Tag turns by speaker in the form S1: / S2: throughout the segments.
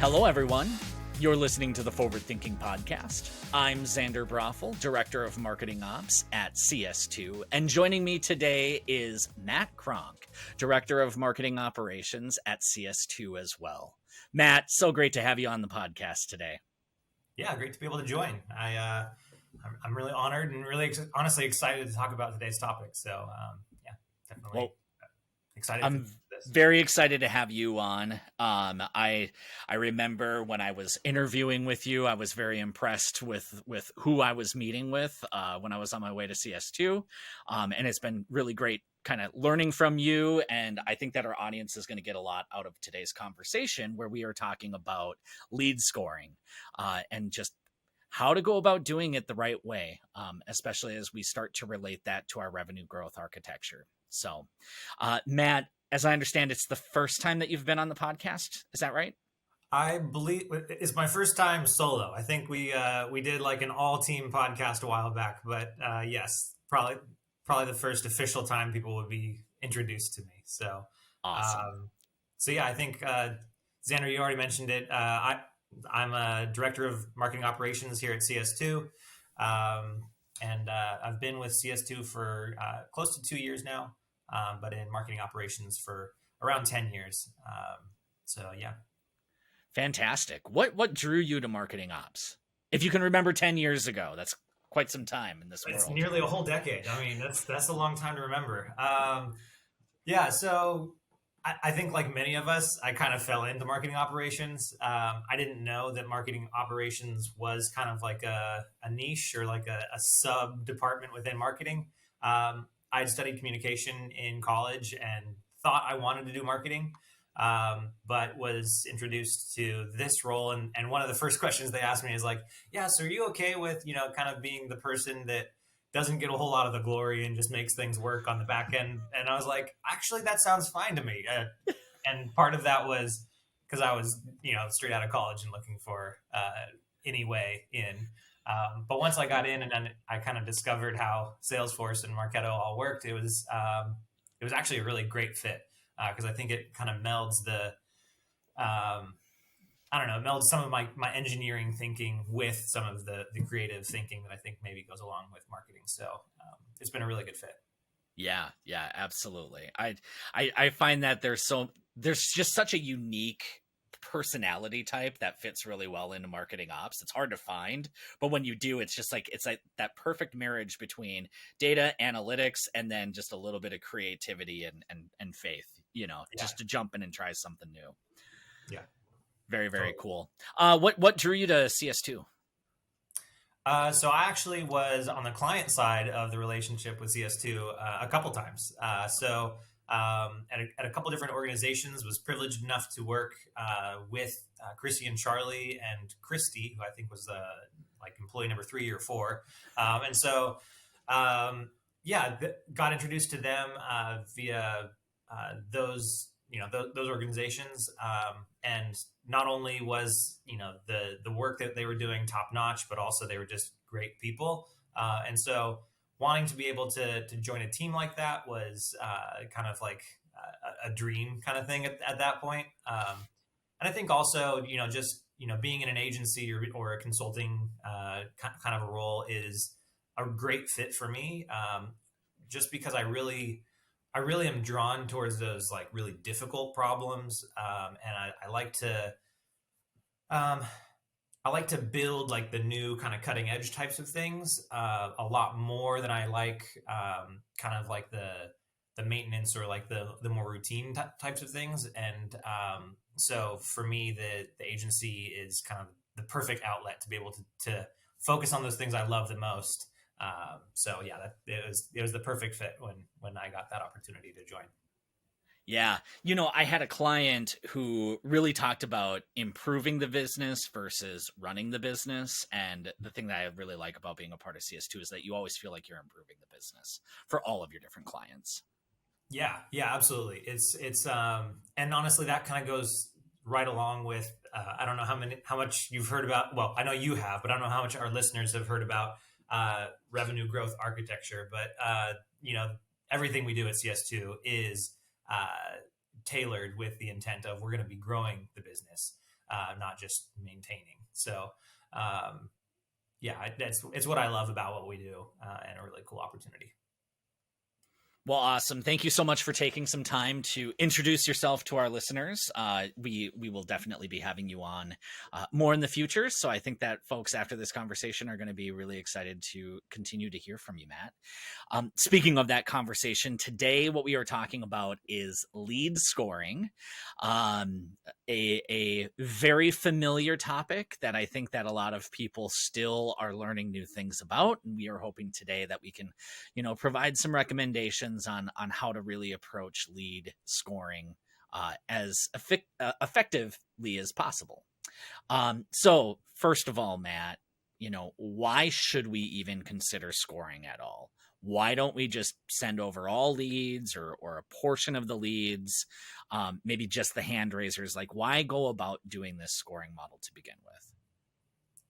S1: Hello, everyone. You're listening to the Forward Thinking Podcast. I'm Xander Broffel, Director of Marketing Ops at CS2, and joining me today is Matt Kronk, Director of Marketing Operations at CS2 as well. Matt, so great to have you on the podcast today.
S2: Yeah, great to be able to join. I'm really honored and really honestly excited to talk about today's topic. So definitely excited.
S1: I'm very excited to have you on. I remember when I was interviewing with you, I was very impressed with who I was meeting with when I was on my way to CS2. And it's been really great kind of learning from you. And I think that our audience is going to get a lot out of today's conversation, where we are talking about lead scoring and just how to go about doing it the right way, especially as we start to relate that to our revenue growth architecture. So, Matt, as I understand, it's the first time that you've been on the podcast. Is that right?
S2: I believe it's my first time solo. I think we did like an all team podcast a while back, but yes, probably the first official time people would be introduced to me. So
S1: awesome.
S2: I think Xander, you already mentioned it. I'm a director of marketing operations here at CS2. And I've been with CS2 for close to 2 years now, but in marketing operations for around 10 years.
S1: Fantastic. What drew you to marketing ops? If you can remember 10 years ago, that's quite some time in this world.
S2: It's nearly a whole decade. I mean, that's a long time to remember. So I think like many of us, I kind of fell into marketing operations. I didn't know that marketing operations was kind of like a niche or like a sub department within marketing. I had studied communication in college and thought I wanted to do marketing, but was introduced to this role. And one of the first questions they asked me is like, yeah, so are you okay with, kind of being the person that doesn't get a whole lot of the glory and just makes things work on the back end? And I was like, actually, that sounds fine to me. And part of that was because I was, straight out of college and looking for any way in. But once I got in and then I kind of discovered how Salesforce and Marketo all worked, it was actually a really great fit because I think it kind of melds melds some of my engineering thinking with some of the creative thinking that I think maybe goes along with marketing. So it's been a really good fit.
S1: Yeah, absolutely. I find that there's just such a unique personality type that fits really well into marketing ops. It's hard to find, but when you do, it's like that perfect marriage between data analytics and then just a little bit of creativity and faith, just to jump in and try something new.
S2: Yeah.
S1: Very, very cool. What drew you to CS2?
S2: So I actually was on the client side of the relationship with CS2 a couple times. At a couple different organizations, was privileged enough to work with Chrissy and Charlie and Christy, who I think was like employee number 3 or 4. Got introduced to them via those organizations. And not only was, the work that they were doing top notch, but also they were just great people. And so wanting to be able to join a team like that was kind of like a dream kind of thing at that point. And I think also, being in an agency or a consulting kind of a role is a great fit for me, just because I really am drawn towards those like really difficult problems. And I like to build like the new kind of cutting edge types of things a lot more than I like kind of like the maintenance or like the more routine types of things. And so for me, the agency is kind of the perfect outlet to be able to focus on those things I love the most. It was the perfect fit when I got that opportunity to join.
S1: Yeah. I had a client who really talked about improving the business versus running the business. And the thing that I really like about being a part of CS2 is that you always feel like you're improving the business for all of your different clients.
S2: Yeah, absolutely. It's and honestly, that kind of goes right along with, I don't know how much you've heard about, well, I know you have, but I don't know how much our listeners have heard about revenue growth architecture, but everything we do at CS2 is tailored with the intent of we're going to be growing the business. not just maintaining. So, yeah, it's what I love about what we do, and a really cool opportunity.
S1: Well, awesome. Thank you so much for taking some time to introduce yourself to our listeners. We will definitely be having you on more in the future. So I think that folks after this conversation are going to be really excited to continue to hear from you, Matt. Speaking of that conversation, today what we are talking about is lead scoring, um, a very familiar topic that I think that a lot of people still are learning new things about. And we are hoping today that we can, provide some recommendations on how to really approach lead scoring as effectively as possible. So first of all, Matt, why should we even consider scoring at all? Why don't we just send over all leads or a portion of the leads, maybe just the hand raisers? Like, why go about doing this scoring model to begin with?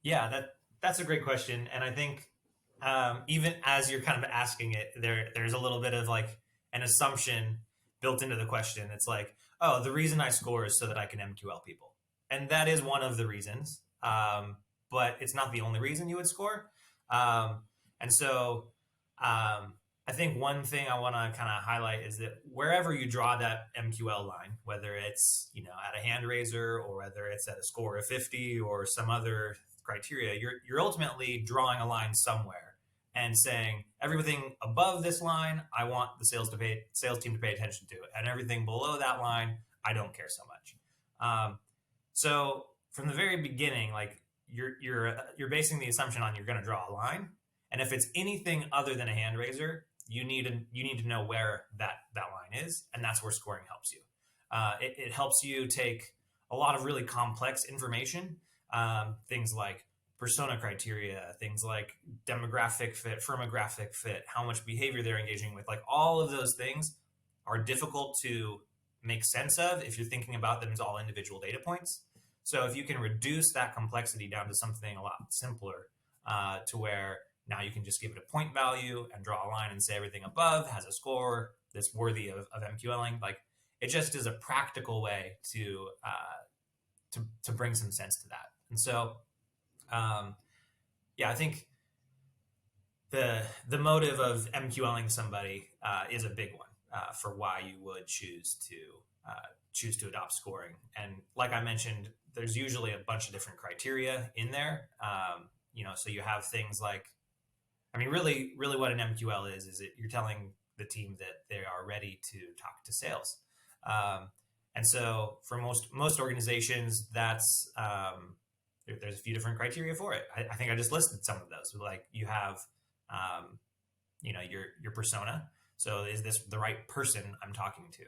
S2: Yeah, that's a great question, and I think even as you're kind of asking it, there's a little bit of like an assumption built into the question. It's like, oh, the reason I score is so that I can MQL people, and that is one of the reasons. But it's not the only reason you would score. And so I think one thing I want to kind of highlight is that wherever you draw that MQL line, whether it's at a hand raiser or whether it's at a score of 50 or some other criteria, you're ultimately drawing a line somewhere and saying everything above this line, I want the sales team to pay attention to, and everything below that line, I don't care so much. So from the very beginning, like you're basing the assumption on you're going to draw a line, and if it's anything other than a hand raiser, you need to know where that line is, and that's where scoring helps you. It helps you take a lot of really complex information, things like persona criteria, things like demographic fit, firmographic fit, how much behavior they're engaging with. Like all of those things are difficult to make sense of if you're thinking about them as all individual data points. So if you can reduce that complexity down to something a lot simpler, to where now you can just give it a point value and draw a line and say everything above has a score that's worthy of MQLing. Like it just is a practical way to bring some sense to that. And so, yeah, I think the motive of MQLing somebody is a big one for why you would choose to adopt scoring. And like I mentioned, there's usually a bunch of different criteria in there. So you have things like, I mean, really what an MQL is that you're telling the team that they are ready to talk to sales. And so for most organizations, that's there's a few different criteria for it. I think I just listed some of those. Like you have, your persona. So is this the right person I'm talking to?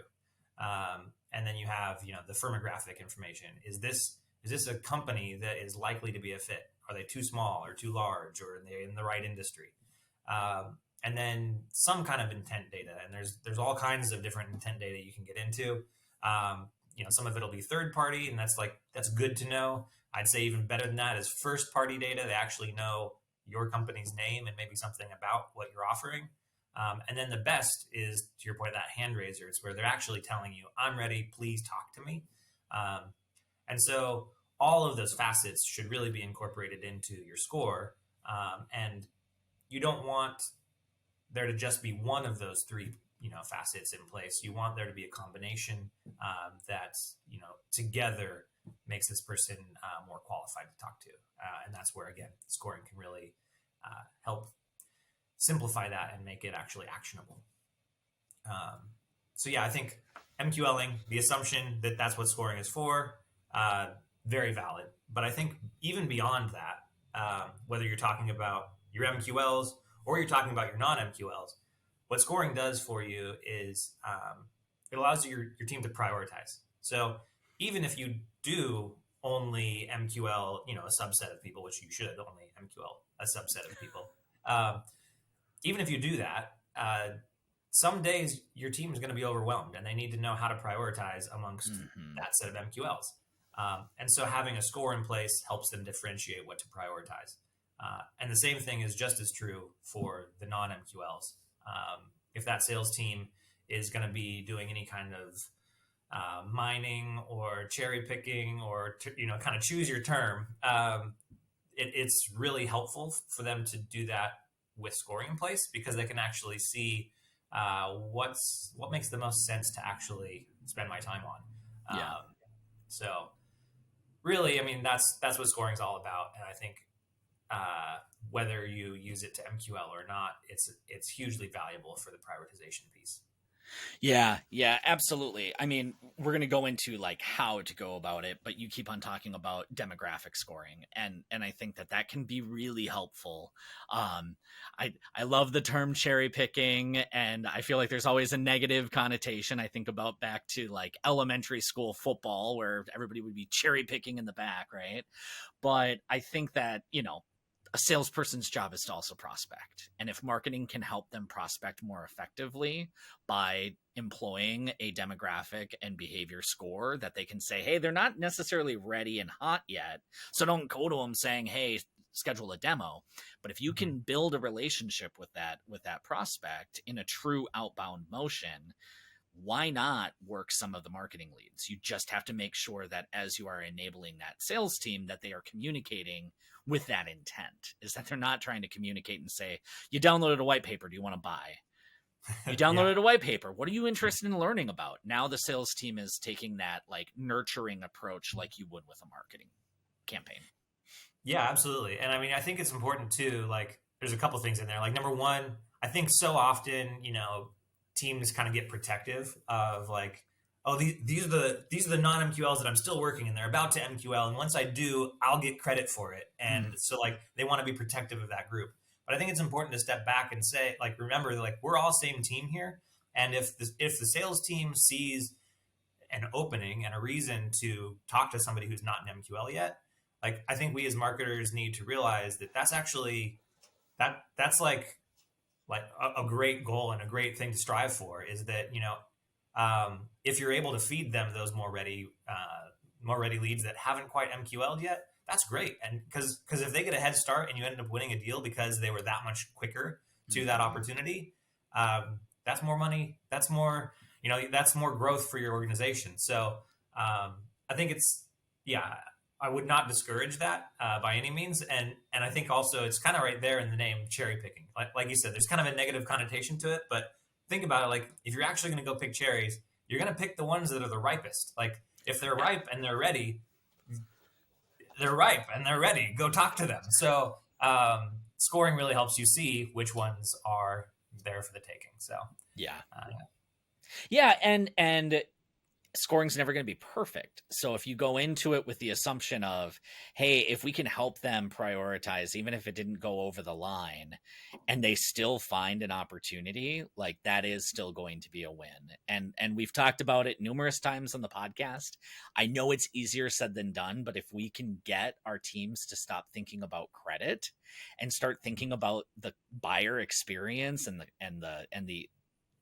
S2: And then you have, the firmographic information. Is this a company that is likely to be a fit? Are they too small or too large, or are they in the right industry? And then some kind of intent data. And there's all kinds of different intent data you can get into. Some of it'll be third party, and that's good to know. I'd say even better than that is first party data. They actually know your company's name and maybe something about what you're offering. And then the best is, to your point, that hand raiser. It's where they're actually telling you, I'm ready, please talk to me. And so all of those facets should really be incorporated into your score. And you don't want there to just be one of those three, facets in place. You want there to be a combination that, together makes this person more qualified to talk to. And that's where, again, scoring can really help simplify that and make it actually actionable. So yeah, I think MQLing, the assumption that that's what scoring is for, very valid. But I think even beyond that, whether you're talking about your MQLs or you're talking about your non-MQLs, what scoring does for you is it allows your team to prioritize. So even if you do only MQL, a subset of people, which you should only MQL a subset of people, even if you do that, some days your team is going to be overwhelmed and they need to know how to prioritize amongst that set of MQLs. And so having a score in place helps them differentiate what to prioritize. And the same thing is just as true for the non-MQLs. If that sales team is going to be doing any kind of mining or cherry picking or kind of choose your term. It's really helpful for them to do that with scoring in place because they can actually see what makes the most sense to actually spend my time on.
S1: Yeah.
S2: So really, I mean, that's what scoring is all about, and I think whether you use it to MQL or not, it's hugely valuable for the prioritization piece.
S1: Yeah, yeah, absolutely. I mean, we're going to go into like how to go about it, but you keep on talking about demographic scoring, and I think that that can be really helpful. I love the term cherry picking, and I feel like there's always a negative connotation. I think about back to like elementary school football where everybody would be cherry picking in the back, right? But I think that, a salesperson's job is to also prospect. And if marketing can help them prospect more effectively by employing a demographic and behavior score that they can say, hey, they're not necessarily ready and hot yet. So don't go to them saying, hey, schedule a demo. But if you
S2: Mm-hmm.
S1: can build a relationship with that prospect in a true outbound motion, why not work some of the marketing leads? You just have to make sure that as you are enabling that sales team, that they are communicating with that intent, is that they're not trying to communicate and say, you downloaded a white paper, do you want to buy? You
S2: Yeah.
S1: downloaded a white paper, what are you interested in learning about? Now the sales team is taking that like nurturing approach like you would with a marketing campaign.
S2: Yeah, absolutely. And I mean, I think it's important too. Like, there's a couple things in there. Like, number one, I think so often, teams kind of get protective of like, oh, these are the non MQLs that I'm still working, and they're about to MQL, and once I do, I'll get credit for it.
S1: Mm,
S2: And so, like, they want to be protective of that group. But I think it's important to step back and say, like, remember, like, we're all same team here. And if the sales team sees an opening and a reason to talk to somebody who's not in MQL yet, like I think we as marketers need to realize that that's actually that's like a great goal and a great thing to strive for is that if you're able to feed them those more ready leads that haven't quite MQL'd yet, that's great. And because if they get a head start and you end up winning a deal because they were that much quicker to that
S1: mm,
S2: opportunity, that's more money. That's more growth for your organization. So I think yeah, I would not discourage that by any means. And I think also it's kind of right there in the name, cherry picking. Like you said, there's kind of a negative connotation to it, but think about it. Like if you're actually going to go pick cherries, you're going to pick the ones that are the ripest. Like if they're
S1: yeah.
S2: ripe and they're ready, they're ripe and they're ready. Go talk to them. So scoring really helps you see which ones are there for the taking. So
S1: Yeah.
S2: uh,
S1: Yeah, and scoring's never going to be perfect. So if you go into it with the assumption of, hey, if we can help them prioritize, even if it didn't go over the line, and they still find an opportunity, like that is still going to be a win. And we've talked about it numerous times on the podcast. I know it's easier said than done, but if we can get our teams to stop thinking about credit and start thinking about the buyer experience and the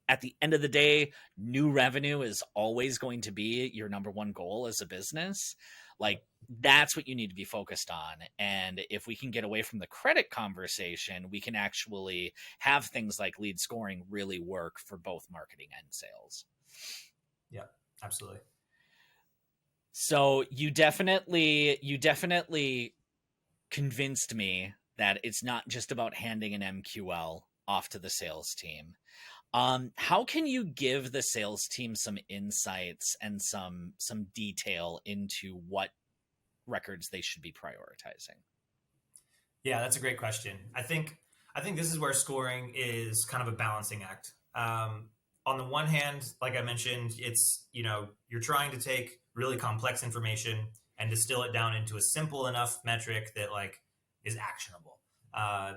S1: at the end of the day, new revenue is always going to be your number one goal as a business. Like that's what you need to be focused on. And if we can get away from the credit conversation, we can actually have things like lead scoring really work for both marketing and sales.
S2: yeah, absolutely.
S1: So you definitely convinced me that it's not just about handing an MQL off to the sales team. How can you give the sales team some insights and some detail into what records they should be prioritizing?
S2: Yeah, that's a great question. I think this is where scoring is kind of a balancing act. On the one hand, like I mentioned, it's you're trying to take really complex information and distill it down into a simple enough metric that like is actionable.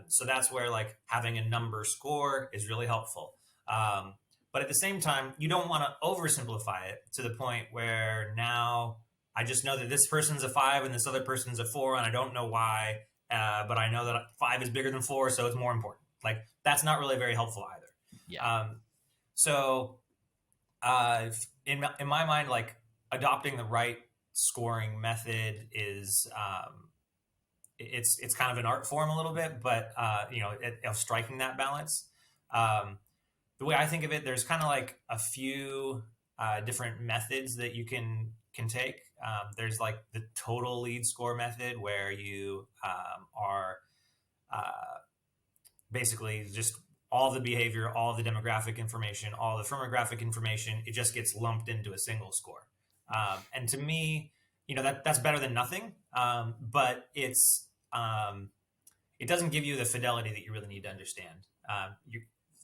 S2: So that's where like having a number score is really helpful. Um, but at the same time, you don't want to oversimplify it to the point where now I just know that this person's a 5 and this other person's a 4, and I don't know why, but I know that 5 is bigger than 4, so it's more important. Like that's not really very helpful either.
S1: Yeah.
S2: So in my mind, like adopting the right scoring method is it's kind of an art form a little bit, but of striking that balance. The way I think of it, there's kind of like a few different methods that you can take. There's like the total lead score method where you are uh, basically just all the behavior, all the demographic information, all the firmographic information. It just gets lumped into a single score. And to me, that's better than nothing. But it doesn't give you the fidelity that you really need to understand.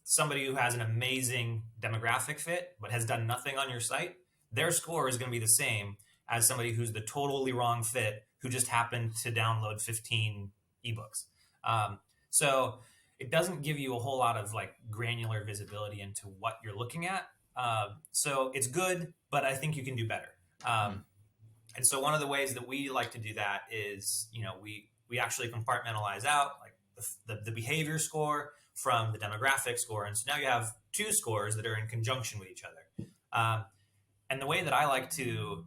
S2: Somebody who has an amazing demographic fit but has done nothing on your site, their score is going to be the same as somebody who's the totally wrong fit who just happened to download 15 ebooks. So it doesn't give you a whole lot of like granular visibility into what you're looking at. So it's good, but I think you can do better. And so one of the ways that we like to do that is, we actually compartmentalize out like the behavior score from the demographic score. And so now you have two scores that are in conjunction with each other. And the way that I like to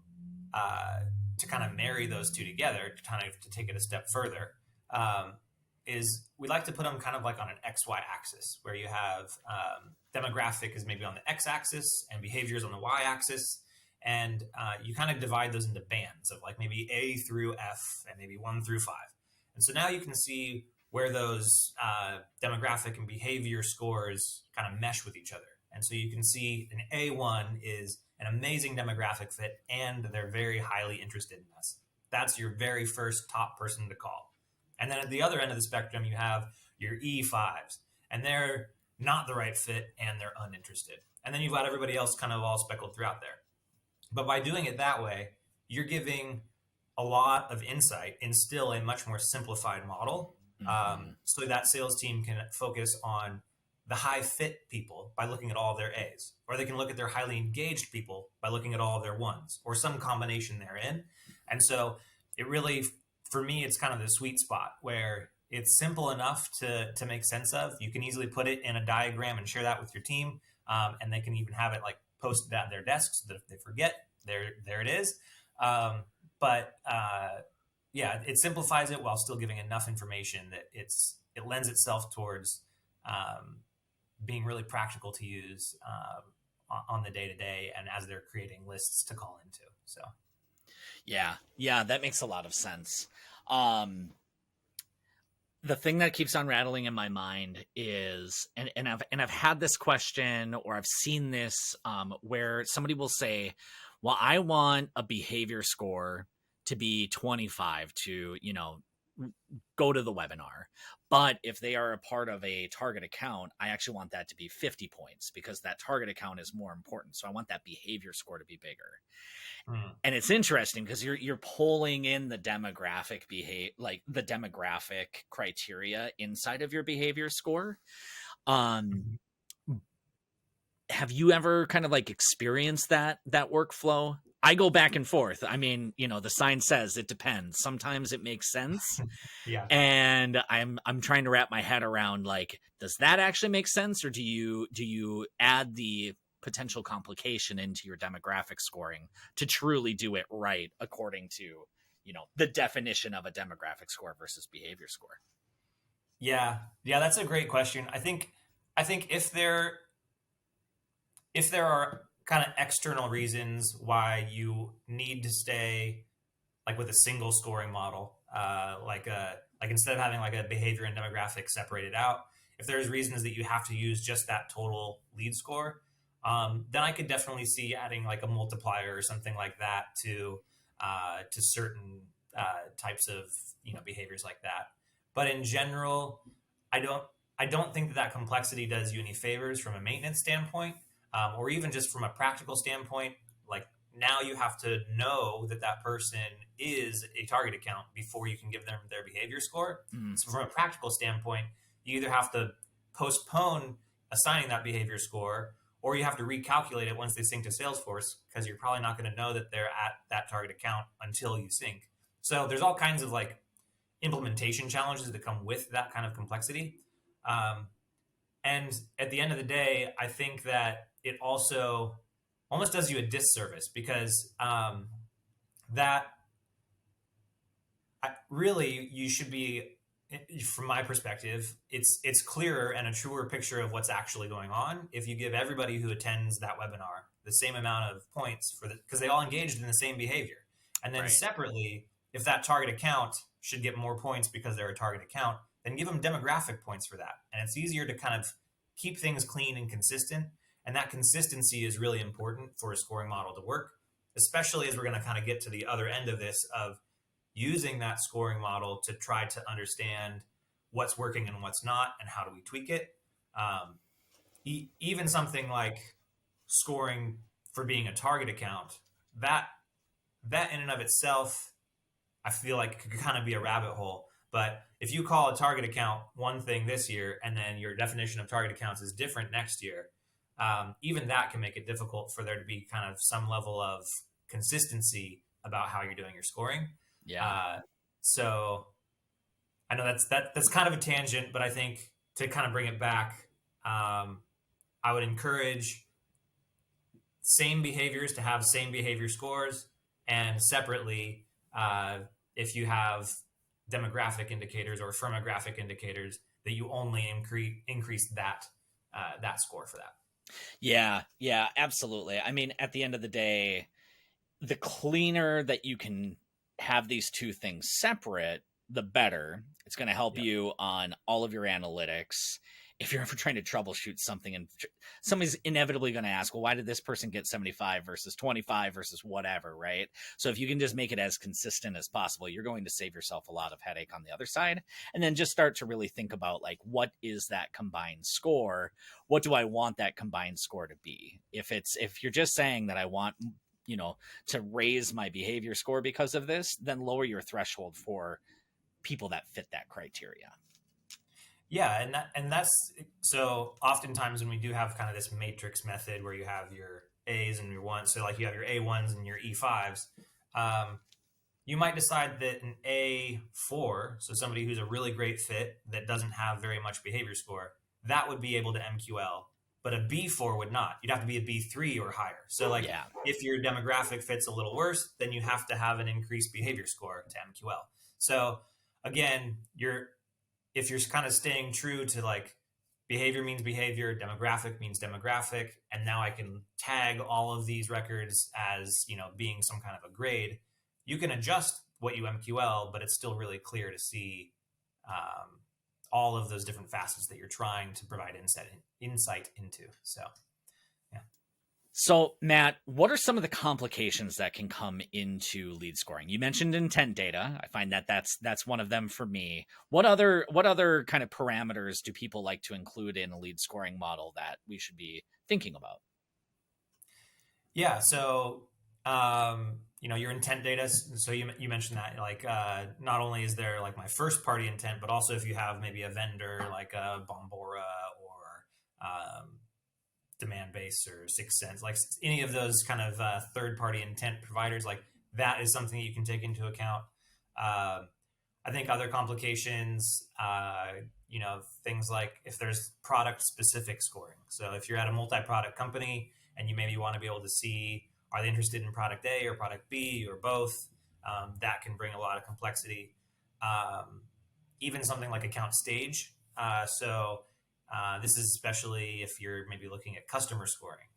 S2: kind of marry those two together, to take it a step further, is we like to put them kind of like on an XY axis, where you have demographic is maybe on the X axis and behavior is on the Y axis. And you kind of divide those into bands of like maybe A through F and maybe 1 through 5. And so now you can see where those demographic and behavior scores kind of mesh with each other. And so you can see an A1 is an amazing demographic fit and they're very highly interested in us. That's your very first top person to call. And then at the other end of the spectrum, you have your E5s, and they're not the right fit and they're uninterested. And then you've got everybody else kind of all speckled throughout there. But by doing it that way, you're giving a lot of insight in still a much more simplified model. So that sales team can focus on the high fit people by looking at all of their A's, or they can look at their highly engaged people by looking at all of their 1s, or some combination therein. And so it really, for me, it's kind of the sweet spot where it's simple enough to make sense of. You can easily put it in a diagram and share that with your team. And they can even have it like posted at their desks so that if they forget, there it is. Yeah, it simplifies it while still giving enough information that it lends itself towards being really practical to use on the day-to-day and as they're creating lists to call into. So
S1: yeah, that makes a lot of sense. The thing that keeps on rattling in my mind is, and I've had this question, or I've seen this, where somebody will say, well, I want a behavior score to be 25 to, go to the webinar. But if they are a part of a target account, I actually want that to be 50 points because that target account is more important. So I want that behavior score to be bigger. And it's interesting because you're pulling in the demographic the demographic criteria inside of your behavior score. Have you ever kind of like experienced that workflow? I go back and forth. I mean, the sign says it depends. Sometimes it makes sense.
S2: Yeah.
S1: And I'm trying to wrap my head around, like, does that actually make sense? Or do you add the potential complication into your demographic scoring to truly do it right according to, the definition of a demographic score versus behavior score?
S2: Yeah, that's a great question. I think if there are kind of external reasons why you need to stay like with a single scoring model, like instead of having like a behavior and demographic separated out, if there's reasons that you have to use just that total lead score, then I could definitely see adding like a multiplier or something like that to certain types of behaviors like that. But in general, I don't think that complexity does you any favors from a maintenance standpoint, or even just from a practical standpoint. Like, now you have to know that person is a target account before you can give them their behavior score. So from a practical standpoint, you either have to postpone assigning that behavior score, or you have to recalculate it once they sync to Salesforce, because you're probably not going to know that they're at that target account until you sync. So there's all kinds of like implementation challenges that come with that kind of complexity. And at the end of the day, I think that it also almost does you a disservice, because really you should be from my perspective, it's clearer and a truer picture of what's actually going on if you give everybody who attends that webinar the same amount of points for the because they all engaged in the same behavior. And then
S1: Right.
S2: separately, if that target account should get more points because they're a target account, then give them demographic points for that. And it's easier to kind of keep things clean and consistent. And that consistency is really important for a scoring model to work, especially as we're going to kind of get to the other end of this of using that scoring model to try to understand what's working and what's not and how do we tweak it. Um, Even something like scoring for being a target account, that that in and of itself, I feel like could kind of be a rabbit hole. But if you call a target account one thing this year and then your definition of target accounts is different next year, even that can make it difficult for there to be kind of some level of consistency about how you're doing your scoring.
S1: Yeah.
S2: Uh, so I know that's kind of a tangent, but I think to kind of bring it back, I would encourage same behaviors to have same behavior scores, and separately, if you have demographic indicators or firmographic indicators, that you only increase that score for that.
S1: Yeah. Yeah. Absolutely. I mean, at the end of the day, the cleaner that you can have these two things separate, the better. It's going to help
S2: Yeah.
S1: you on all of your analytics. If you're ever trying to troubleshoot something and somebody's inevitably going to ask, well, why did this person get 75 versus 25 versus whatever, right? So if you can just make it as consistent as possible, you're going to save yourself a lot of headache on the other side. And then just start to really think about, like, what is that combined score? What do I want that combined score to be? If you're just saying that I want, to raise my behavior score because of this, then lower your threshold for people that fit that criteria.
S2: Yeah, and that's so oftentimes when we do have kind of this matrix method where you have your A's and your ones, so like you have your A1s and your E5s, um, you might decide that an A4, so somebody who's a really great fit that doesn't have very much behavior score, that would be able to MQL, but a B4 would not. You'd have to be a B3 or higher. So like
S1: Yeah.
S2: if your demographic fits a little worse, then you have to have an increased behavior score to MQL. So again, you're if you're kind of staying true to like behavior means behavior, demographic means demographic, and now I can tag all of these records as being some kind of a grade, you can adjust what you MQL, but it's still really clear to see all of those different facets that you're trying to provide insight into. So yeah.
S1: So, Matt, what are some of the complications that can come into lead scoring? You mentioned intent data. I find that that's one of them for me. What other kind of parameters do people like to include in a lead scoring model that we should be thinking about?
S2: Yeah. So, your intent data. So you mentioned that like not only is there like my first party intent, but also if you have maybe a vendor like a Bombora or Demand Base or Sixth Sense, like any of those kind of third party intent providers, like that is something you can take into account. Uh, I think other complications, things like if there's product specific scoring. So if you're at a multi product company and you maybe want to be able to see are they interested in product A or product B or both, that can bring a lot of complexity. Um, Even something like account stage. This is especially if you're maybe looking at customer scoring.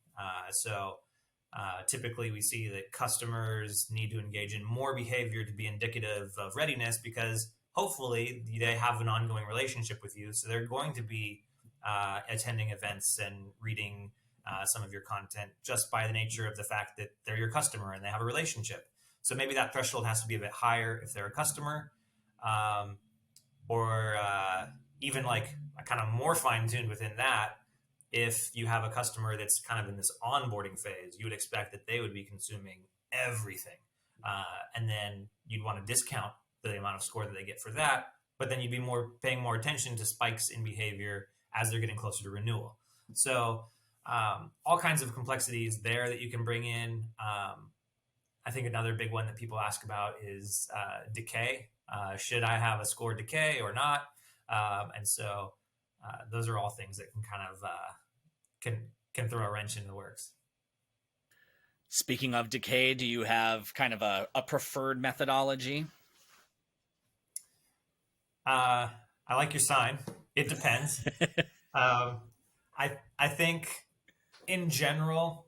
S2: Typically, we see that customers need to engage in more behavior to be indicative of readiness because hopefully they have an ongoing relationship with you. So they're going to be attending events and reading some of your content just by the nature of the fact that they're your customer and they have a relationship. So maybe that threshold has to be a bit higher if they're a customer. Or even like kind of more fine tuned within that, if you have a customer that's kind of in this onboarding phase, you would expect that they would be consuming everything. And then you'd want to discount the amount of score that they get for that, but then you'd be paying more attention to spikes in behavior as they're getting closer to renewal. So all kinds of complexities there that you can bring in. I think another big one that people ask about is decay. Should I have a score decay or not? And so those are all things that can kind of can throw a wrench in the works.
S1: Speaking of decay, do you have kind of a preferred methodology?
S2: I like your sign. It depends. Um, I think in general.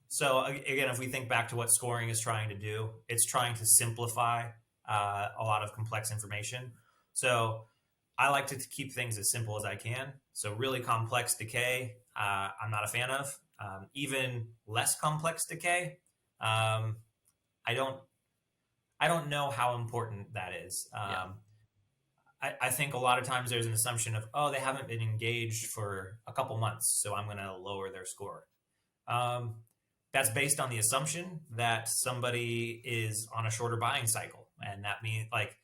S2: So again, if we think back to what scoring is trying to do, it's trying to simplify a lot of complex information. So I like to keep things as simple as I can. So really complex decay, I'm not a fan of. Even less complex decay, um, I don't I don't know how important that is.
S1: Yeah.
S2: I think a lot of times there's an assumption of, oh, they haven't been engaged for a couple months, so I'm going to lower their score. Um, that's based on the assumption that somebody is on a shorter buying cycle, and that means like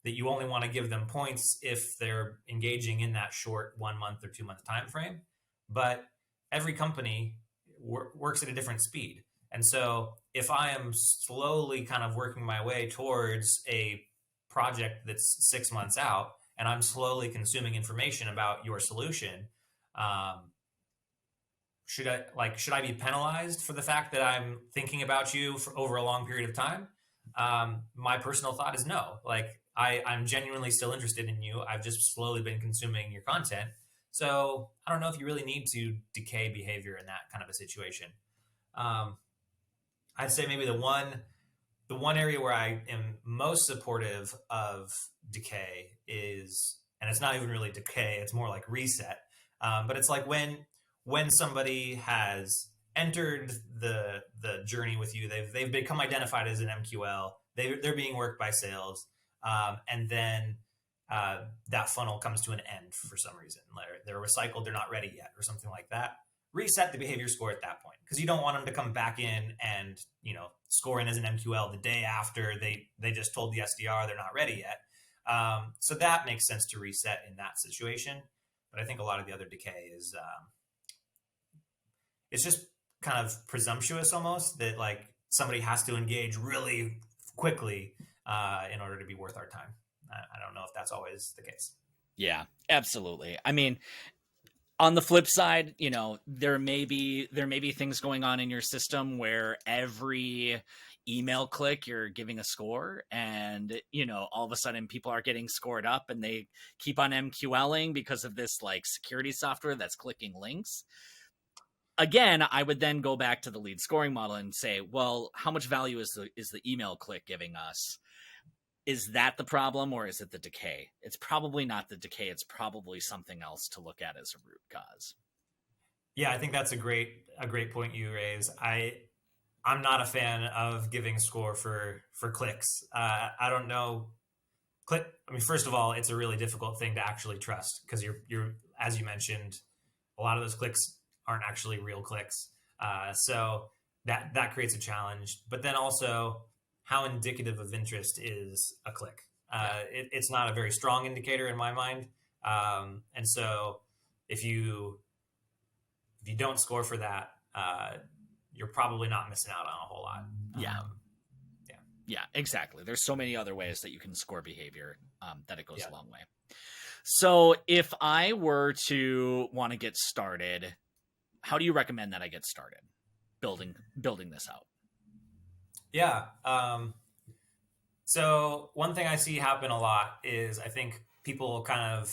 S2: that you only want to give them points if they're engaging in that short 1 month or 2 month time frame. But every company works at a different speed, and so if I am slowly kind of working my way towards a project that's 6 months out, and I'm slowly consuming information about your solution, um, should I be penalized for the fact that I'm thinking about you for over a long period of time? My personal thought is no. Like I'm genuinely still interested in you. I've just slowly been consuming your content. So I don't know if you really need to decay behavior in that kind of a situation. Um, I'd say maybe the one area where I am most supportive of decay is, and it's not even really decay, it's more like reset. But it's like when somebody has entered the journey with you, they've become identified as an MQL. They're being worked by sales, and then that funnel comes to an end for some reason. They're recycled, they're not ready yet, or something like that. Reset the behavior score at that point, because you don't want them to come back in and score in as an MQL the day after they just told the SDR they're not ready yet. So that makes sense to reset in that situation. But I think a lot of the other decay is it's just kind of presumptuous almost, that like somebody has to engage really quickly in order to be worth our time. I don't know if that's always the case.
S1: Yeah, absolutely. I mean, on the flip side, there may be things going on in your system where every email click you're giving a score, and all of a sudden people are getting scored up and they keep on MQLing because of this like security software that's clicking links. Again, I would then go back to the lead scoring model and say, well, how much value is the email click giving us? Is that the problem, or is it the decay? It's probably not the decay. It's probably something else to look at as a root cause.
S2: Yeah, I think that's a great point you raise. I'm not a fan of giving score for clicks. I don't know. I mean, first of all, it's a really difficult thing to actually trust, because you're as you mentioned, a lot of those clicks aren't actually real clicks. So that creates a challenge. But then also, how indicative of interest is a click?
S1: Yeah.
S2: It's not a very strong indicator in my mind. And so if you don't score for that, you're probably not missing out on a whole lot.
S1: Yeah.
S2: Yeah.
S1: Yeah, exactly. There's so many other ways that you can score behavior, that it goes
S2: Yeah.
S1: a long way. So if I were to want to get started, how do you recommend that I get started building this out?
S2: Yeah. So one thing I see happen a lot is, I think people kind of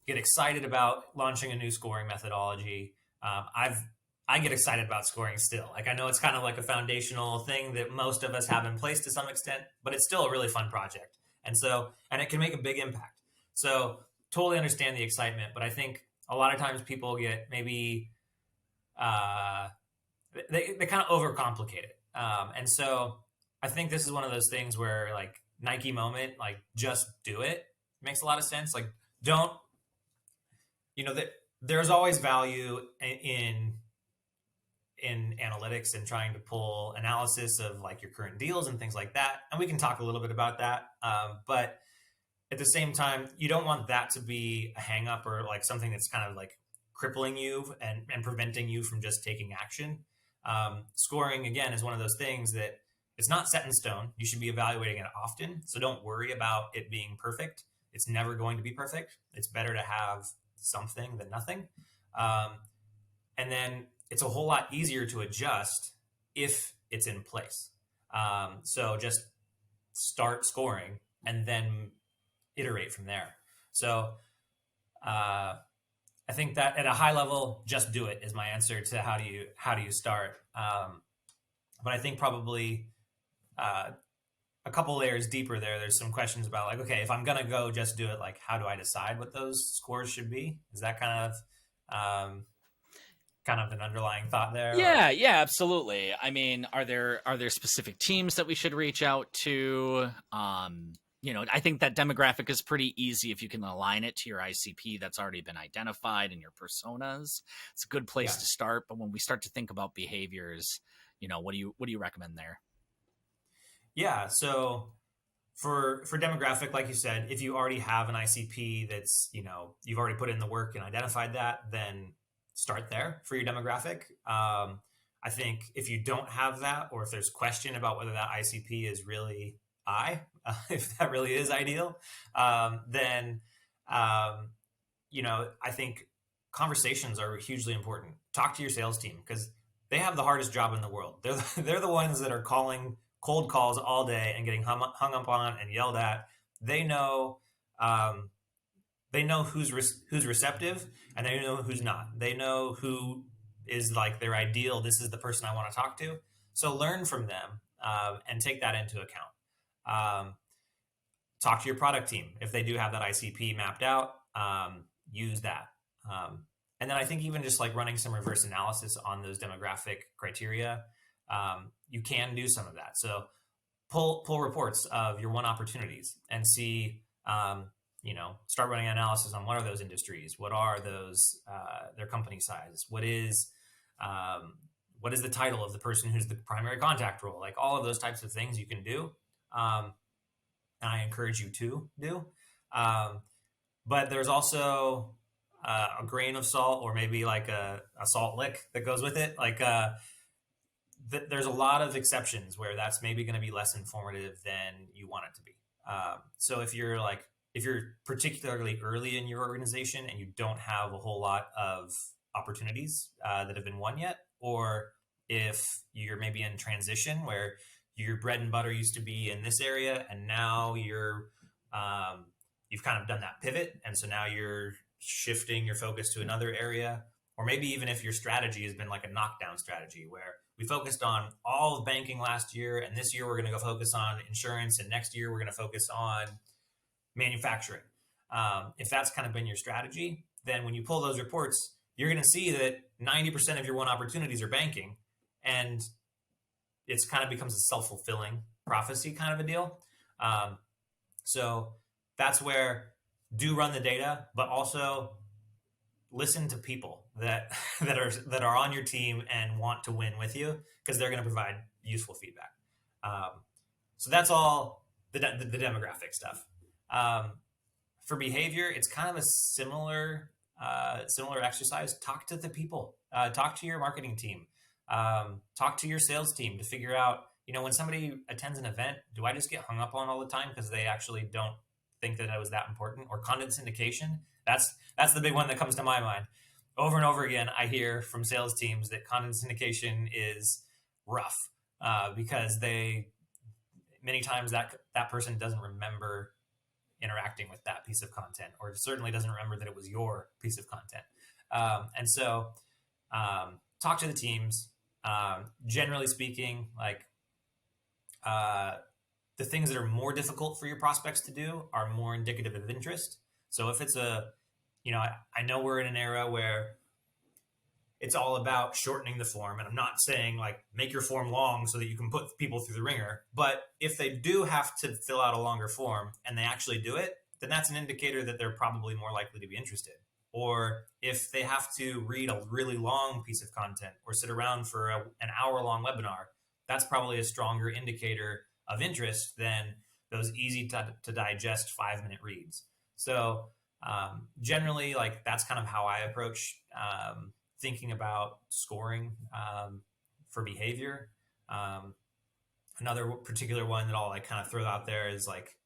S2: get excited about launching a new scoring methodology. I get excited about scoring still. Like I know it's kind of like a foundational thing that most of us have in place to some extent, but it's still a really fun project. And it can make a big impact. So totally understand the excitement, but I think a lot of times people get maybe uh, they kind of overcomplicate it. And so I think this is one of those things where like Nike moment, like just do it, makes a lot of sense. Like don't, that there's always value in analytics and trying to pull analysis of like your current deals and things like that. And we can talk a little bit about that. But at the same time, you don't want that to be a hang up or like something that's kind of like crippling you and preventing you from just taking action. Scoring, again, is one of those things that it's not set in stone. You should be evaluating it often. So don't worry about it being perfect. It's never going to be perfect. It's better to have something than nothing. And then it's a whole lot easier to adjust if it's in place. So just start scoring and then iterate from there. So Uh, I think that at a high level, just do it is my answer to how do you start. But I think probably uh, a couple layers deeper there, there's some questions about like, okay, if I'm gonna go just do it, like, how do I decide what those scores should be? Is that um, kind of an underlying thought there, or
S1: Yeah, yeah, absolutely. I mean, are there specific teams that we should reach out to? I think that demographic is pretty easy if you can align it to your ICP that's already been identified and your personas. It's a good place
S2: yeah,
S1: to start. But when we start to think about behaviors, what do you recommend there?
S2: yeah? So for demographic, like you said, if you already have an ICP that's you've already put in the work and identified that, then start there for your demographic. I think if you don't have that, or if there's question about whether that ICP is really if that really is ideal, then um, I think conversations are hugely important. Talk to your sales team because they have the hardest job in the world. They're the ones that are calling cold calls all day and getting hung up on and yelled at. They know um, they know who's receptive and they know who's not. They know who is like their ideal. This is the person I want to talk to. So learn from them and take that into account. Um, Talk to your product team if they do have that ICP mapped out. Use that. And then I think even just like running some reverse analysis on those demographic criteria, you can do some of that. So pull reports of your won opportunities and see, start running analysis on what are those industries, what are those their company size, what is the title of the person who's the primary contact role, like all of those types of things you can do. And I encourage you to do. Um, but there's also a grain of salt, or maybe like a salt lick that goes with it. Like there's a lot of exceptions where that's maybe going to be less informative than you want it to be. So if you're particularly early in your organization and you don't have a whole lot of opportunities that have been won yet, or if you're maybe in transition where your bread and butter used to be in this area and now you've kind of done that pivot, and so now you're shifting your focus to another area, or maybe even if your strategy has been like a knockdown strategy where we focused on all of banking last year and this year we're going to go focus on insurance and next year we're going to focus on manufacturing. If that's kind of been your strategy, then when you pull those reports, you're going to see that 90% of your won opportunities are banking, and it's kind of becomes a self-fulfilling prophecy kind of a deal. So that's where do run the data, but also listen to people that that are on your team and want to win with you, because they're going to provide useful feedback. So that's all the demographic stuff. For behavior, it's kind of a similar exercise. Talk to the people. Talk to your marketing team. Talk to your sales team to figure out, when somebody attends an event, do I just get hung up on all the time because they actually don't think that it was that important? Or content syndication. That's the big one that comes to my mind. Over and over again, I hear from sales teams that content syndication is rough because many times that person doesn't remember interacting with that piece of content, or certainly doesn't remember that it was your piece of content. And so talk to the teams. Generally speaking, like the things that are more difficult for your prospects to do are more indicative of interest. So if it's I know we're in an era where it's all about shortening the form, and I'm not saying like make your form long so that you can put people through the ringer, but if they do have to fill out a longer form and they actually do it, then that's an indicator that they're probably more likely to be interested. Or if they have to read a really long piece of content or sit around for an hour-long webinar, that's probably a stronger indicator of interest than those easy to digest 5-minute reads. So generally, like that's kind of how I approach thinking about scoring for behavior. Another particular one that I'll like kind of throw out there is like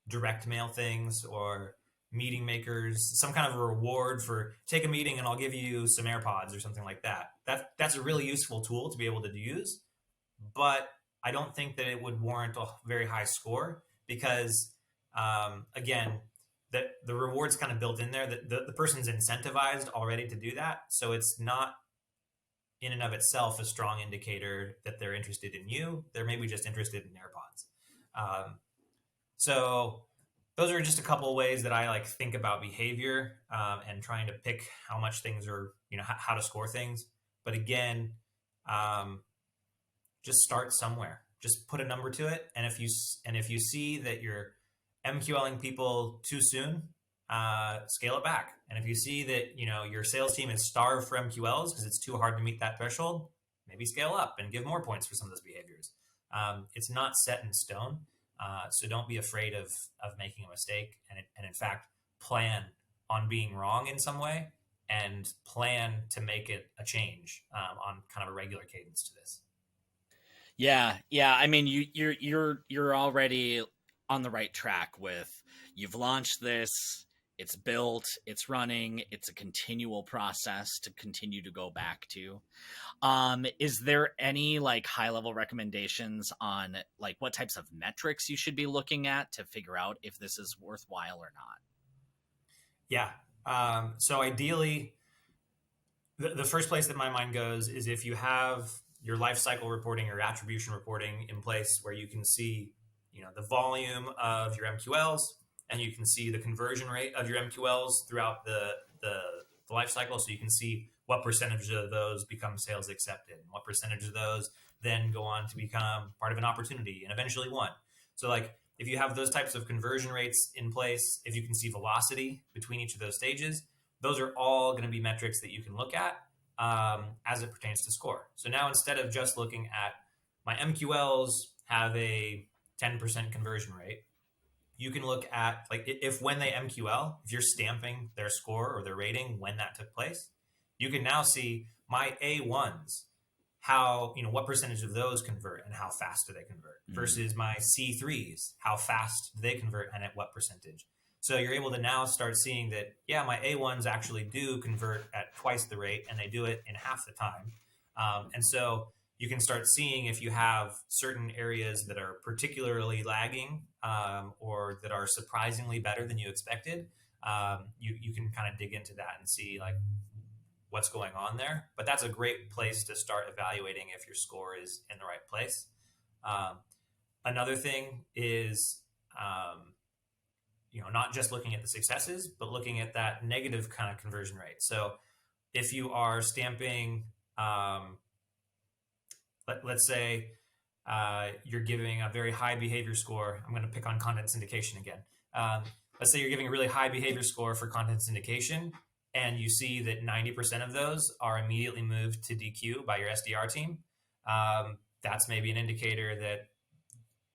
S2: direct mail things, or meeting makers, some kind of a reward for take a meeting and I'll give you some AirPods or something like that. That's a really useful tool to be able to use, but I don't think that it would warrant a very high score because, again, that the reward's kind of built in there, that the person's incentivized already to do that. So it's not in and of itself a strong indicator that they're interested in you. They're maybe just interested in AirPods. So those are just a couple of ways that I like think about behavior, and trying to pick how much things are, how to score things. But again, just start somewhere. Just put a number to it, and if you see that you're MQLing people too soon, scale it back. And if you see that your sales team is starved for MQLs because it's too hard to meet that threshold, maybe scale up and give more points for some of those behaviors. It's not set in stone, so don't be afraid of making a mistake, and in fact plan on being wrong in some way, and plan to make it a change on kind of a regular cadence to this.
S1: Yeah, yeah. I mean, you're already on the right track with you've launched this, it's built, it's running, it's a continual process to continue to go back to. Is there any like high level recommendations on like what types of metrics you should be looking at to figure out if this is worthwhile or not?
S2: Yeah. So ideally, the first place that my mind goes is if you have your life cycle reporting or attribution reporting in place where you can see, the volume of your MQLs, and you can see the conversion rate of your MQLs throughout the life cycle. So you can see what percentage of those become sales accepted, and what percentage of those then go on to become part of an opportunity and eventually one. So like if you have those types of conversion rates in place, if you can see velocity between each of those stages, those are all going to be metrics that you can look at as it pertains to score. So now instead of just looking at my MQLs have a 10% conversion rate, you can look at like if when they MQL, if you're stamping their score or their rating when that took place, you can now see my A1s, how, what percentage of those convert and how fast do they convert versus my C3s, how fast do they convert and at what percentage. So you're able to now start seeing that, yeah, my A1s actually do convert at twice the rate and they do it in half the time. And so you can start seeing if you have certain areas that are particularly lagging, or that are surprisingly better than you expected. You can kind of dig into that and see like what's going on there. But that's a great place to start evaluating if your score is in the right place. Another thing is, not just looking at the successes, but looking at that negative kind of conversion rate. So if you are stamping, let's say you're giving a very high behavior score. I'm going to pick on content syndication again. Let's say you're giving a really high behavior score for content syndication, and you see that 90% of those are immediately moved to DQ by your SDR team. That's maybe an indicator that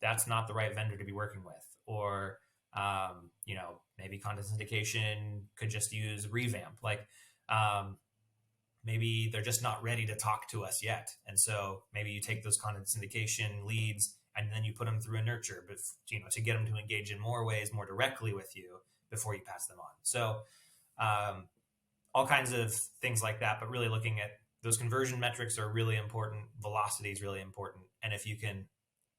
S2: that's not the right vendor to be working with. Or maybe content syndication could just use revamp. Like maybe they're just not ready to talk to us yet. And so maybe you take those content syndication leads and then you put them through a nurture, but to get them to engage in more ways, more directly with you before you pass them on. So all kinds of things like that, but really looking at those conversion metrics are really important. Velocity is really important. And if you can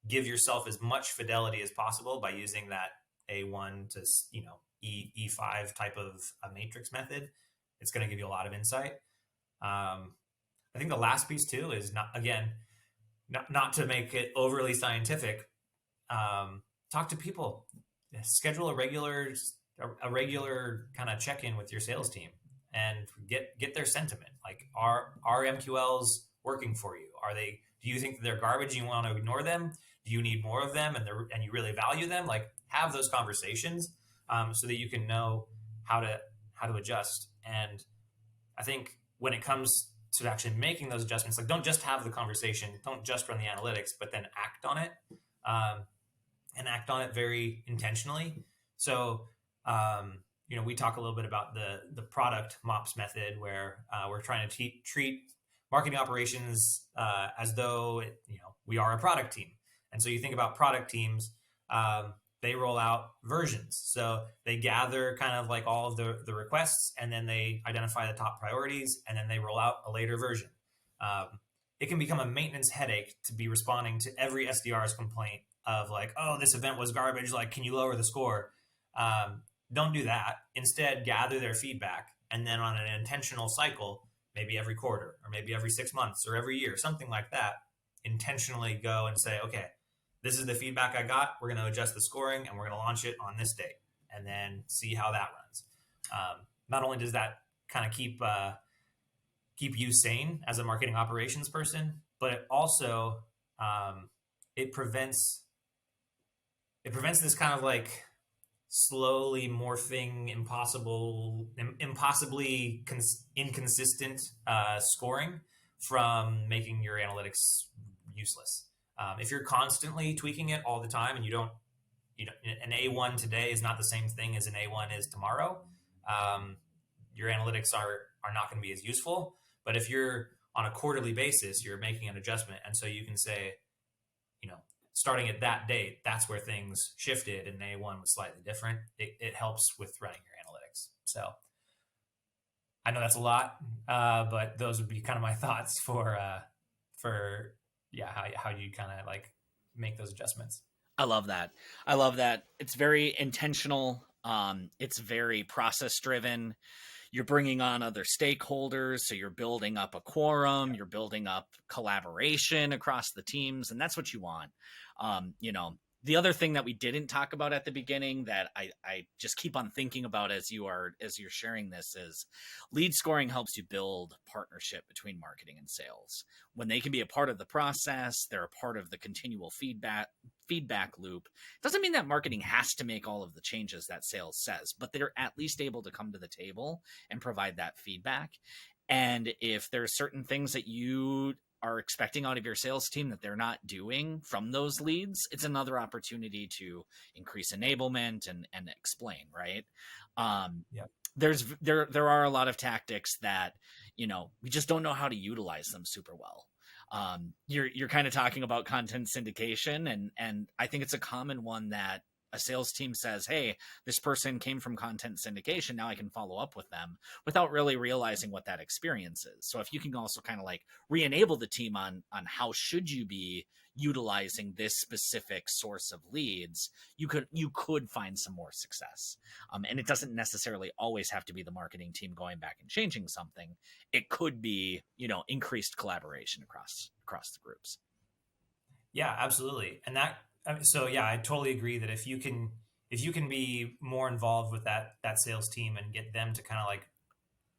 S2: give yourself as much fidelity as possible by using that A1 to E5 type of a matrix method, it's going to give you a lot of insight. I think the last piece too is not to make it overly scientific. Talk to people, schedule a regular kind of check-in with your sales team and get their sentiment. Like, are MQLs working for you? Do you think that they're garbage and you want to ignore them? Do you need more of them and you really value them? Like, have those conversations so that you can know how to adjust. And I think when it comes to actually making those adjustments, like, don't just have the conversation, don't just run the analytics, but then act on it, and act on it very intentionally. So, we talk a little bit about the product MOPS method, where we're trying to treat marketing operations as though we are a product team. And so you think about product teams, they roll out versions. So they gather kind of like all of the requests, and then they identify the top priorities, and then they roll out a later version. It can become a maintenance headache to be responding to every SDR's complaint of like, oh, this event was garbage. Like, can you lower the score? Don't do that. Instead, gather their feedback, and then on an intentional cycle, maybe every quarter or maybe every 6 months or every year, something like that, intentionally go and say, okay, this is the feedback I got. We're going to adjust the scoring and we're going to launch it on this date, and then see how that runs. Not only does that kind of keep you sane as a marketing operations person, but it also it prevents this kind of like slowly morphing, impossibly inconsistent scoring from making your analytics useless. If you're constantly tweaking it all the time, and an A1 today is not the same thing as an A1 is tomorrow, your analytics are not going to be as useful. But if you're on a quarterly basis, you're making an adjustment, and so you can say, starting at that date, that's where things shifted, and A1 was slightly different. It helps with running your analytics. So I know that's a lot, but those would be kind of my thoughts for how you kind of like make those adjustments.
S1: I love that. I love that. It's very intentional. It's very process driven. You're bringing on other stakeholders, so you're building up a quorum, you're building up collaboration across the teams, and that's what you want. The other thing that we didn't talk about at the beginning that I just keep on thinking about as you're sharing this is lead scoring helps you build partnership between marketing and sales. When they can be a part of the process, they're a part of the continual feedback loop. Doesn't mean that marketing has to make all of the changes that sales says, but they're at least able to come to the table and provide that feedback. And if there's certain things that you are expecting out of your sales team that they're not doing from those leads, it's another opportunity to increase enablement and explain, right?
S2: Yeah.
S1: There are a lot of tactics that, we just don't know how to utilize them super well. You're kind of talking about content syndication, and I think it's a common one that a sales team says, hey, this person came from content syndication, now I can follow up with them, without really realizing what that experience is. So if you can also kind of like re-enable the team on how should you be utilizing this specific source of leads, you could find some more success. And it doesn't necessarily always have to be the marketing team going back and changing something. It could be, increased collaboration across the groups.
S2: Yeah, absolutely. And I totally agree that if you can be more involved with that sales team and get them to kind of like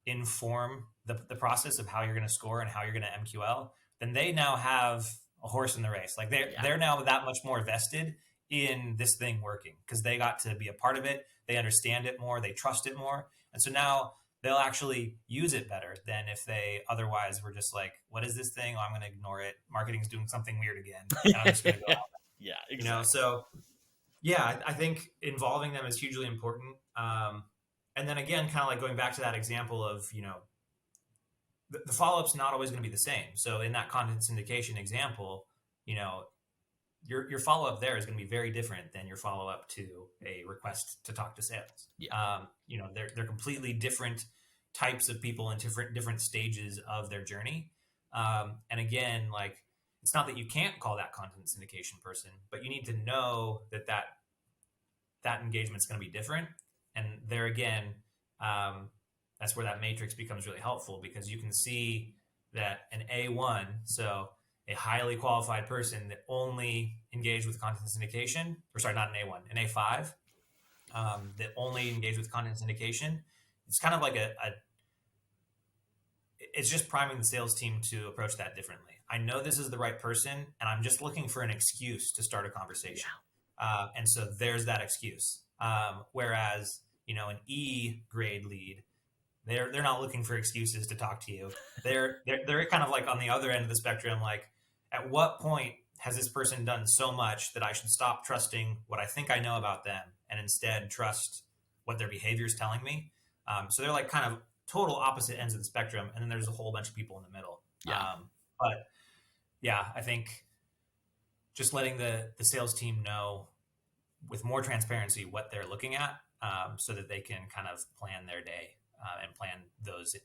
S2: inform the process of how you're going to score and how you're going to MQL, then they now have a horse in the race. Like they're now that much more vested in this thing working because they got to be a part of it. They understand it more. They trust it more. And so now they'll actually use it better than if they otherwise were just like, what is this thing? Oh, I'm going to ignore it. Marketing's doing something weird again. And I'm just going to go out.
S1: Yeah, exactly.
S2: So I think involving them is hugely important. And then again, kind of like going back to that example of, the follow-up's not always going to be the same. So in that content syndication example, your follow-up there is going to be very different than your follow-up to a request to talk to sales.
S1: Yeah.
S2: They're completely different types of people in different stages of their journey. And again, like, it's not that you can't call that content syndication person, but you need to know that engagement is going to be different. And there again, that's where that matrix becomes really helpful, because you can see that an A1, so a highly qualified person that only engaged with content syndication, or sorry, not an A1, an A5, that only engaged with content syndication, it's kind of like it's just priming the sales team to approach that differently. I know this is the right person, and I'm just looking for an excuse to start a conversation. And so there's that excuse. Whereas, an E grade lead, they're not looking for excuses to talk to you. They're kind of like on the other end of the spectrum. Like, at what point has this person done so much that I should stop trusting what I think I know about them and instead trust what their behavior is telling me? So they're like kind of total opposite ends of the spectrum. And then there's a whole bunch of people in the middle.
S1: Yeah.
S2: But yeah, I think just letting the sales team know with more transparency what they're looking at, so that they can kind of plan their day and plan those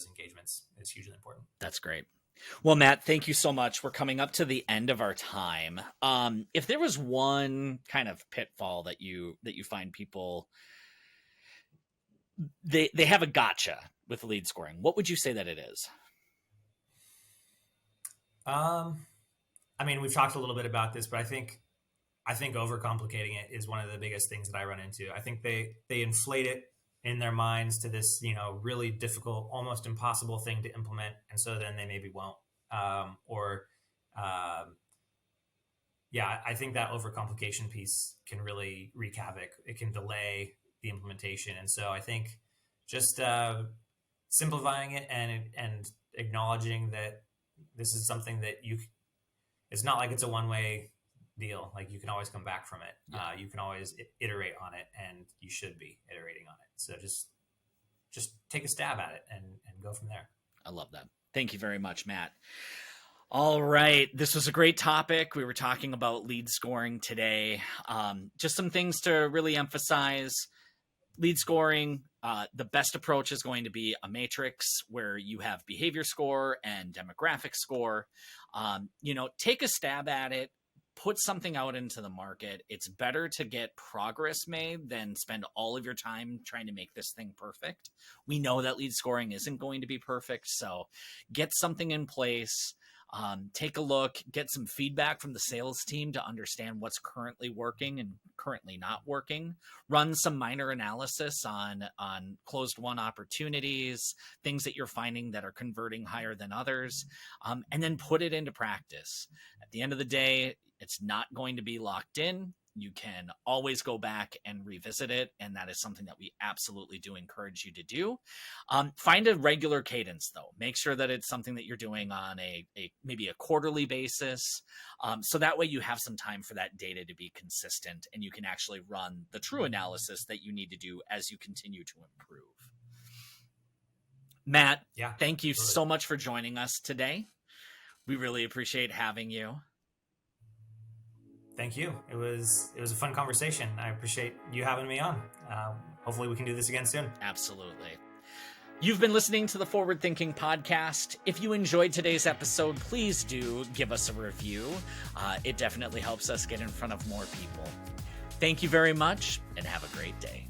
S2: engagements is hugely important.
S1: That's great. Well, Matt, thank you so much. We're coming up to the end of our time. If there was one kind of pitfall that you find people they have a gotcha with lead scoring. What would you say that it is?
S2: I mean, we've talked a little bit about this, but I think overcomplicating it is one of the biggest things that I run into. I think they inflate it in their minds to this, really difficult, almost impossible thing to implement, and so then they maybe won't. Or yeah, I think that overcomplication piece can really wreak havoc. It can delay the implementation, and so I think just simplifying it and acknowledging that this is something that you. It's not like it's a one way deal. Like you can always come back from it.
S1: Yeah.
S2: You can always iterate on it, and you should be iterating on it. So just take a stab at it and go from there.
S1: I love that. Thank you very much, Matt. All right. This was a great topic. We were talking about lead scoring today. Just some things to really emphasize. Lead scoring, the best approach is going to be a matrix where you have behavior score and demographic score. Take a stab at it. Put something out into the market. It's better to get progress made than spend all of your time trying to make this thing perfect. We know that lead scoring isn't going to be perfect, so get something in place. Take a look, get some feedback from the sales team to understand what's currently working and currently not working. Run some minor analysis on closed won opportunities, things that you're finding that are converting higher than others, and then put it into practice. At the end of the day, it's not going to be locked in. You can always go back and revisit it, and that is something that we absolutely do encourage you to do. Find a regular cadence, though. Make sure that it's something that you're doing on maybe a quarterly basis, so that way you have some time for that data to be consistent, and you can actually run the true analysis that you need to do as you continue to improve. Matt,
S2: Yeah,
S1: thank you
S2: absolutely.
S1: so much for joining us today. We really appreciate having you.
S2: Thank you. It was a fun conversation. I appreciate you having me on. Hopefully, we can do this again soon.
S1: Absolutely. You've been listening to the Forward Thinking Podcast. If you enjoyed today's episode, please do give us a review. It definitely helps us get in front of more people. Thank you very much, and have a great day.